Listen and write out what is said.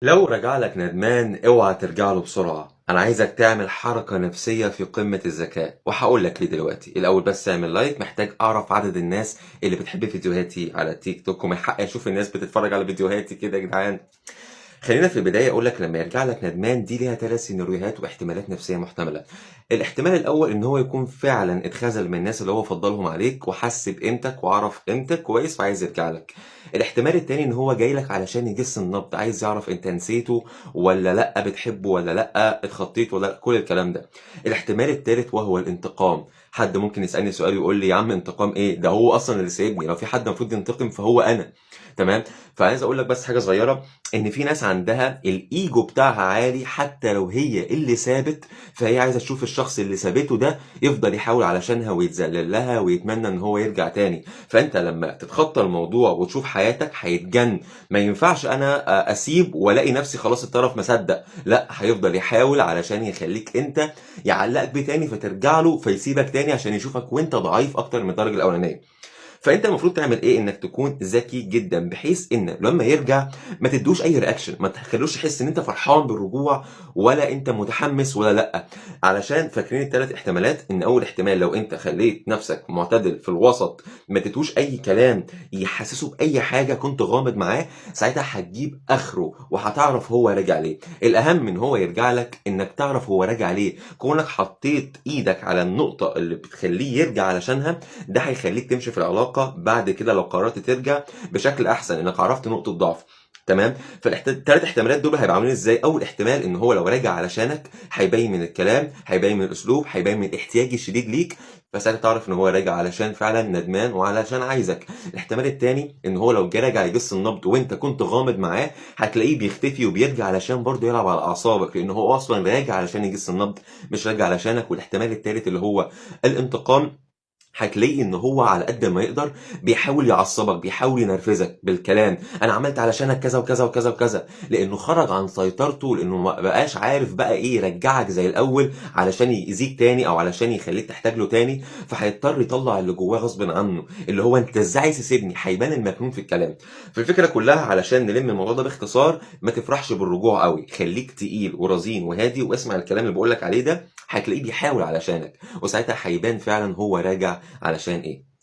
لو رجع لك ندمان اوعى ترجع له بسرعة. انا عايزك تعمل حركة نفسية في قمة الذكاء وهقول لك ليه دلوقتي. الاول بس اعمل لايك، محتاج اعرف عدد الناس اللي بتحب فيديوهاتي على التيك توك ومن حقي اشوف الناس بتتفرج على فيديوهاتي كده يا جدعان. خلينا في البداية أقول لك لما يرجع لك ندمان دي ليها 3 سيناريوهات واحتمالات نفسية محتملة. الاحتمال الأول إن هو يكون فعلا اتخذل من الناس اللي هو فضلهم عليك وحس بقيمتك وعرف قيمتك كويس فعايز يرجع لك. الاحتمال التاني إن هو جاي لك علشان يجس النبض، عايز يعرف أنت نسيته ولا لأ، بتحبه ولا لأ، اتخطيت ولا لأ، كل الكلام ده. الاحتمال التالت وهو الانتقام. حد ممكن يسألني سؤال ويقول لي يا عم انتقام ايه؟ ده هو اصلا اللي سايبني، لو في حد المفروض ينتقم فهو انا. تمام. فعايز اقول لك بس حاجه صغيره، ان في ناس عندها الايجو بتاعها عالي حتى لو هي اللي سابت، فهي عايزه تشوف الشخص اللي سابته ده يفضل يحاول علشانها ويتذلل لها ويتمنى ان هو يرجع تاني. فانت لما تتخطى الموضوع وتشوف حياتك هيتجن. ما ينفعش انا اسيب والاقي نفسي خلاص الطرف مصدق، لا هيفضل يحاول علشان يخليك انت، يعلقك بيه تاني فترجع له فيسيبك تاني عشان يشوفك وانت ضعيف اكتر من الدرجه الاولانيه. فانت المفروض تعمل ايه؟ انك تكون ذكي جدا بحيث ان لما يرجع ما تدوش اي رياكشن، ما تخلوش يحس ان انت فرحان بالرجوع ولا انت متحمس ولا لا. علشان فاكرين الثلاث احتمالات، ان اول احتمال لو انت خليت نفسك معتدل في الوسط، ما تدوش اي كلام يحسسه باي حاجه، كنت غامض معاه، ساعتها هتجيب اخره وهتعرف هو راجع ليه. الاهم من هو يرجع لك انك تعرف هو راجع ليه. كونك حطيت ايدك على النقطه اللي بتخليه يرجع علشانها، ده هيخليك تمشي في العلاقه بعد كده لو قررت ترجع بشكل احسن، انك عرفت نقطه ضعف. تمام. فالثلاث احتمالات دول هيبقوا عاملين ازاي؟ اول احتمال ان هو لو راجع علشانك هيبين من الكلام، هيبين من الاسلوب، هيبين من الاحتياج الشديد ليك، فساعتها تعرف ان هو راجع علشان فعلا ندمان وعلشان عايزك. الاحتمال التاني ان هو لو جه راجع يجس النبض وانت كنت غامض معاه، هتلاقيه بيختفي وبيرجع علشان برضه يلعب على اعصابك، لان هو اصلا راجع علشان يجس النبض مش راجع علشانك. والاحتمال التالت اللي هو الانتقام، هتلاقي ان هو على قد ما يقدر بيحاول يعصبك، بيحاول ينرفزك بالكلام، انا عملت علشانك كذا وكذا وكذا وكذا، لانه خرج عن سيطرته، لانه ما بقاش عارف بقى ايه يرجعك زي الاول علشان يأذيك تاني او علشان يخليك تحتاج له تاني. فهيضطر يطلع اللي جواه غصب عنه، اللي هو انت ازاي عايز تسيبني، هيبان المجنون في الكلام. فالفكره كلها علشان نلم الموضوع ده باختصار، ما تفرحش بالرجوع قوي، خليك تقيل ورزين وهادي واسمع الكلام اللي بقولك عليه ده، هتلاقيه بيحاول علشانك، وساعتها هيبان فعلا هو راجع علشان ايه.